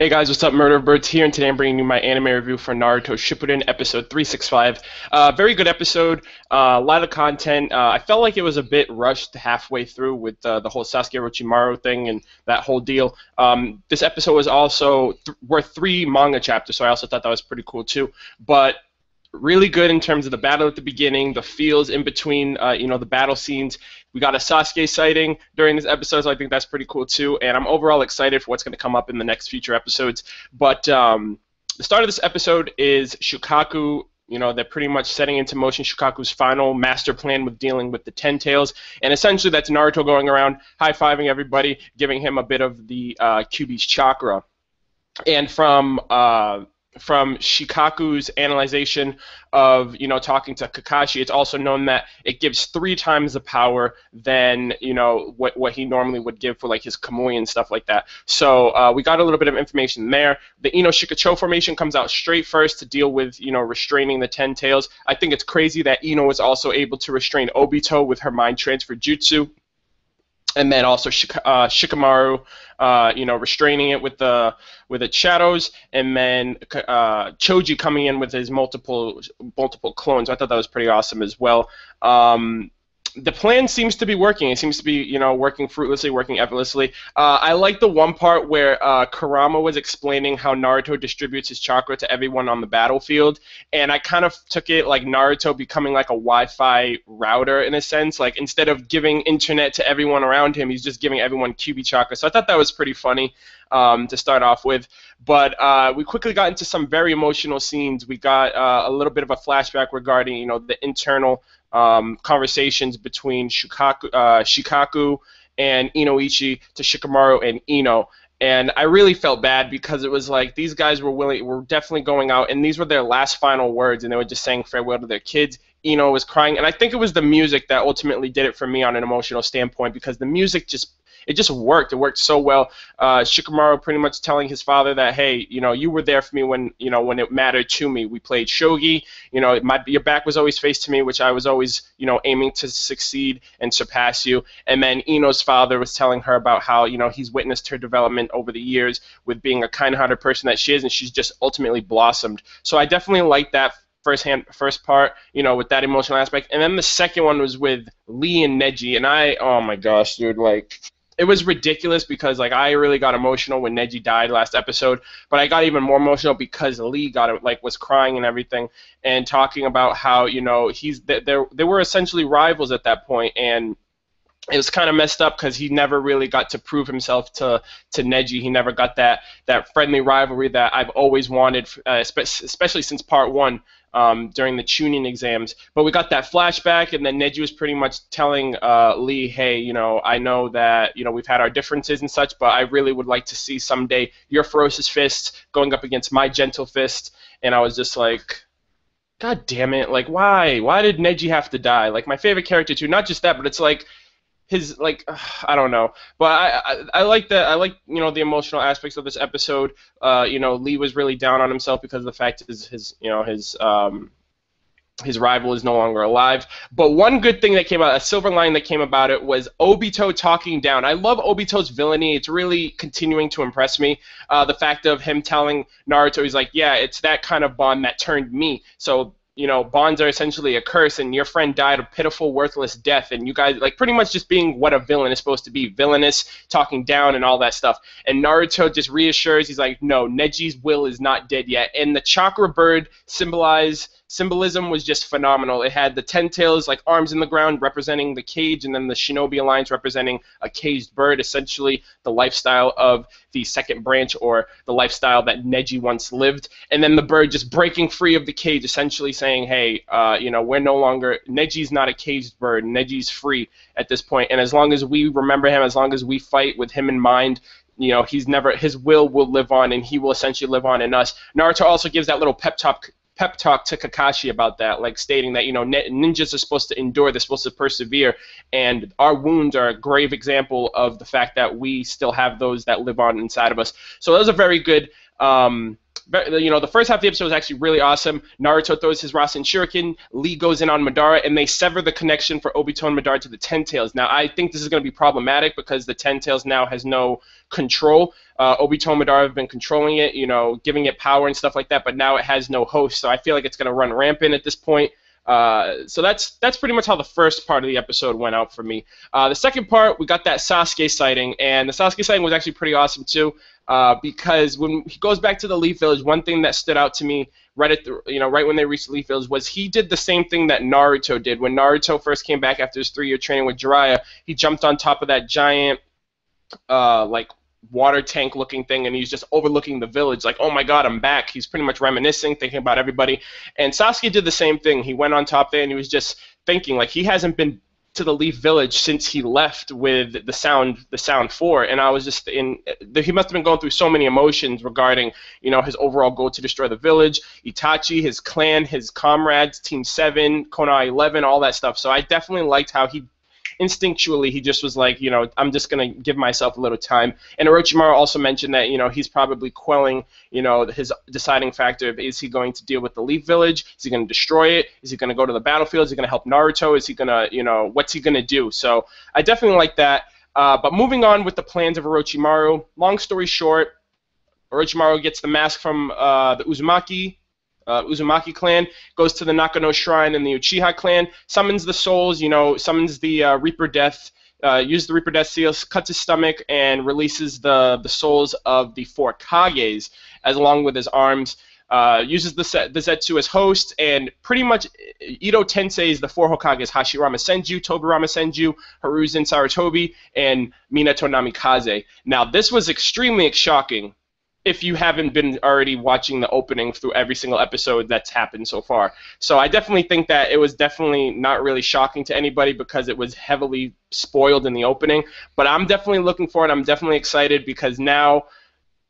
Hey guys, what's up? MurderofBirds here, and today I'm bringing you my anime review for Naruto Shippuden, episode 365. Very good episode, a lot of content. I felt like it was a bit rushed halfway through with the whole Sasuke Orochimaru thing and that whole deal. This episode was also worth 3 manga chapters, so I also thought that was pretty cool too. But really good in terms of the battle at the beginning, the feels in between, the battle scenes. We got a Sasuke sighting during this episode, so I think that's pretty cool too. And I'm overall excited for what's going to come up in the next future episodes. But the start of this episode is Shikaku. They're pretty much setting into motion Shikaku's final master plan with dealing with the Ten Tails. And essentially that's Naruto going around high-fiving everybody, giving him a bit of the Kyuubi's chakra. And from Shikaku's analyzation of, talking to Kakashi, it's also known that it gives 3 times the power than, what he normally would give for, like, his Kamui and stuff like that. So we got a little bit of information there. The Ino Shikacho formation comes out straight first to deal with, restraining the Ten Tails. I think it's crazy that Ino was also able to restrain Obito with her mind transfer jutsu. And then also Shikamaru, restraining it with its shadows, and then Choji coming in with his multiple clones. I thought that was pretty awesome as well. The plan seems to be working. It seems to be, working fruitlessly, working effortlessly. I like the one part where Kurama was explaining how Naruto distributes his chakra to everyone on the battlefield, and I kind of took it like Naruto becoming like a Wi-Fi router in a sense. Like, instead of giving internet to everyone around him, he's just giving everyone Kyuubi chakra. So I thought that was pretty funny to start off with. But we quickly got into some very emotional scenes. We got a little bit of a flashback regarding, the internal conversations between Shikaku and Inoichi to Shikamaru and Ino. And I really felt bad because it was like these guys were definitely going out, and these were their last final words, and they were just saying farewell to their kids. Ino was crying, and I think it was the music that ultimately did it for me on an emotional standpoint, because the music just worked. It worked so well. Shikamaru pretty much telling his father that, hey, you were there for me when it mattered to me. We played shogi. Your back was always faced to me, which I was always, aiming to succeed and surpass you. And then Ino's father was telling her about how, he's witnessed her development over the years with being a kind-hearted person that she is, and she's just ultimately blossomed. So I definitely like that first part, with that emotional aspect. And then the second one was with Lee and Neji, and oh my gosh, dude, like, it was ridiculous because, like, I really got emotional when Neji died last episode, but I got even more emotional because Lee was crying and everything, and talking about how, they were essentially rivals at that point, and it was kind of messed up because he never really got to prove himself to Neji. He never got that friendly rivalry that I've always wanted, especially since part 1. During the tuning exams. But we got that flashback, and then Neji was pretty much telling Lee, hey, I know that, we've had our differences and such, but I really would like to see someday your ferocious fist going up against my gentle fist. And I was just like, God damn it, like, why? Why did Neji have to die? Like, my favorite character too, not just that, but it's like, I don't know, but I like that. I like the emotional aspects of this episode. Lee was really down on himself because of the fact his rival is no longer alive. But one good thing that came out, a silver line that came about it, was Obito talking down. I love Obito's villainy. It's really continuing to impress me. The fact of him telling Naruto, he's like, yeah, it's that kind of bond that turned me. So, bonds are essentially a curse, and your friend died a pitiful, worthless death, and you guys, like, pretty much just being what a villain is supposed to be, villainous, talking down, and all that stuff. And Naruto just reassures, he's like, no, Neji's will is not dead yet. And the chakra bird symbolism was just phenomenal. It had the Ten Tails, like, arms in the ground representing the cage, and then the Shinobi Alliance representing a caged bird, essentially the lifestyle of the second branch, or the lifestyle that Neji once lived. And then the bird just breaking free of the cage, essentially saying, hey, we're no longer, Neji's not a caged bird, Neji's free at this point. And as long as we remember him, as long as we fight with him in mind, his will live on, and he will essentially live on in us. Naruto also gives that little pep talk to Kakashi about that, like, stating that, ninjas are supposed to endure, they're supposed to persevere, and our wounds are a grave example of the fact that we still have those that live on inside of us. So that was a very good the first half of the episode was actually really awesome. Naruto throws his Rasen Shuriken, Lee goes in on Madara, and they sever the connection for Obito and Madara to the Ten Tails. Now, I think this is going to be problematic because the Ten Tails now has no control. Obito and Madara have been controlling it, giving it power and stuff like that, but now it has no host, so I feel like it's going to run rampant at this point. So that's pretty much how the first part of the episode went out for me. The second part, we got that Sasuke sighting, and the Sasuke sighting was actually pretty awesome too, because when he goes back to the Leaf Village, one thing that stood out to me right when they reached the Leaf Village was he did the same thing that Naruto did. When Naruto first came back after his 3-year training with Jiraiya, he jumped on top of that giant water tank looking thing, and he's just overlooking the village like, oh my god, I'm back. He's pretty much reminiscing, thinking about everybody. And Sasuke did the same thing. He went on top there and he was just thinking, like, he hasn't been to the Leaf Village since he left with the Sound 4, and I was just he must have been going through so many emotions regarding his overall goal to destroy the village, Itachi, his clan, his comrades, Team 7, Konoha 11, all that stuff. So I definitely liked how he instinctually, he just was like, I'm just going to give myself a little time. And Orochimaru also mentioned that, he's probably quelling, his deciding factor of, is he going to deal with the Leaf Village? Is he going to destroy it? Is he going to go to the battlefield? Is he going to help Naruto? Is he going to, what's he going to do? So I definitely like that. But moving on with the plans of Orochimaru, long story short, Orochimaru gets the mask from the Uzumaki clan, goes to the Nakano Shrine in the Uchiha clan, summons the souls, summons the Reaper Death, uses the Reaper Death seal, cuts his stomach, and releases the souls of the 4 Kages, along with his arms, uses the Zetsu as host, and pretty much Edo Tensei's the 4 Hokages, Hashirama Senju, Tobirama Senju, Hiruzen Sarutobi, and Minato Namikaze. Now, this was extremely shocking if you haven't been already watching the opening through every single episode that's happened so far. So I definitely think that it was definitely not really shocking to anybody because it was heavily spoiled in the opening. But I'm definitely looking for it. I'm definitely excited because now,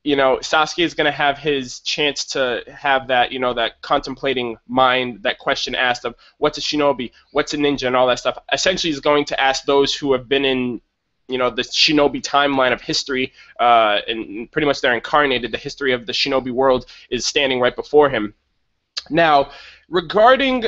Sasuke is going to have his chance to have that, that contemplating mind, that question asked of what's a shinobi, what's a ninja, and all that stuff. Essentially, he's going to ask those who have been in the shinobi timeline of history, and pretty much they're incarnated. The history of the shinobi world is standing right before him. Now, regarding,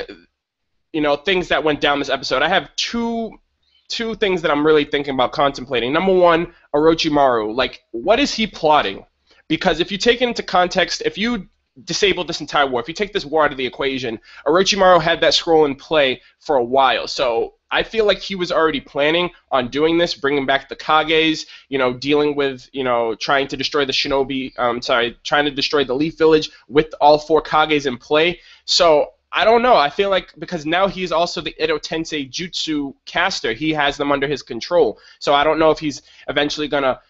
things that went down this episode, I have two things that I'm really thinking about contemplating. Number one, Orochimaru. Like, what is he plotting? Because if you take it into context, if you disable this entire war, if you take this war out of the equation, Orochimaru had that scroll in play for a while. So I feel like he was already planning on doing this, bringing back the Kages, dealing with, trying to destroy the trying to destroy the Leaf Village with all 4 Kages in play. So I don't know. I feel like because now he's also the Edo Tensei Jutsu caster, he has them under his control. So I don't know if he's eventually gonna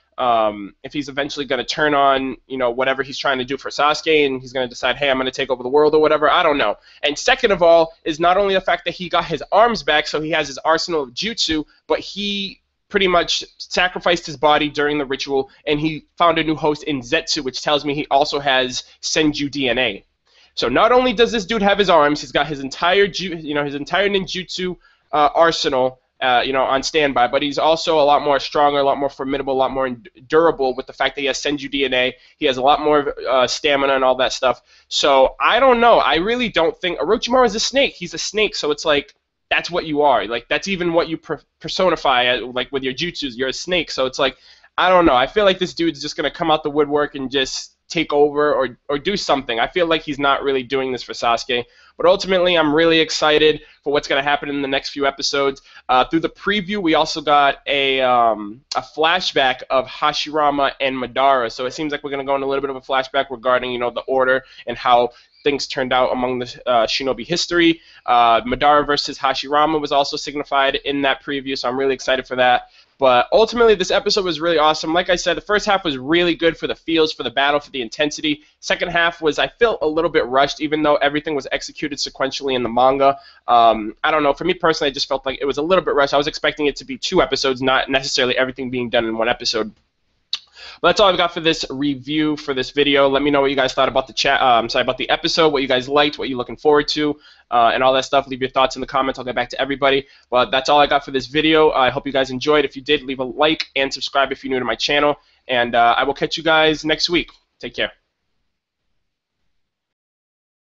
turn on, whatever he's trying to do for Sasuke, and he's going to decide, hey, I'm going to take over the world or whatever. I don't know. And second of all is not only the fact that he got his arms back, so he has his arsenal of jutsu, but he pretty much sacrificed his body during the ritual, and he found a new host in Zetsu, which tells me he also has Senju DNA. So not only does this dude have his arms, he's got his entire ninjutsu arsenal, on standby, but he's also a lot more stronger, a lot more formidable, a lot more durable with the fact that he has Senju DNA. He has a lot more stamina and all that stuff. So I don't know. I really don't think Orochimaru is a snake. He's a snake, so it's like that's what you are. Like that's even what you personify. Like with your jutsus, you're a snake. So it's like I don't know. I feel like this dude's just gonna come out the woodwork and just take over or do something. I feel like he's not really doing this for Sasuke. But ultimately, I'm really excited for what's going to happen in the next few episodes. Through the preview, we also got a flashback of Hashirama and Madara. So it seems like we're going to go in a little bit of a flashback regarding, the order and how things turned out among the shinobi history. Madara versus Hashirama was also signified in that preview, so I'm really excited for that. But ultimately, this episode was really awesome. Like I said, the first half was really good for the feels, for the battle, for the intensity. Second half was, I felt a little bit rushed, even though everything was executed sequentially in the manga. I don't know. For me personally, I just felt like it was a little bit rushed. I was expecting it to be 2 episodes, not necessarily everything being done in 1 episode. But that's all I've got for this review, for this video. Let me know what you guys thought about the about the episode, what you guys liked, what you're looking forward to, and all that stuff. Leave your thoughts in the comments. I'll get back to everybody. But that's all I got for this video. I hope you guys enjoyed. If you did, leave a like and subscribe if you're new to my channel. And I will catch you guys next week. Take care.